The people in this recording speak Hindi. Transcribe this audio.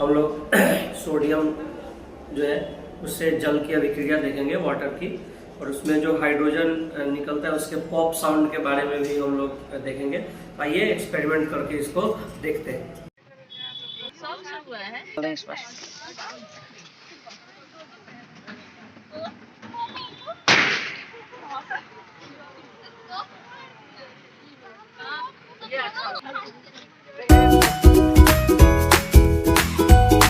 हम लोग सोडियम जो है उससे जल की अभिक्रिया देखेंगे, वाटर की, और उसमें जो हाइड्रोजन निकलता है उसके पॉप साउंड के बारे में भी हम लोग देखेंगे। आइए एक्सपेरिमेंट करके इसको देखते हैं।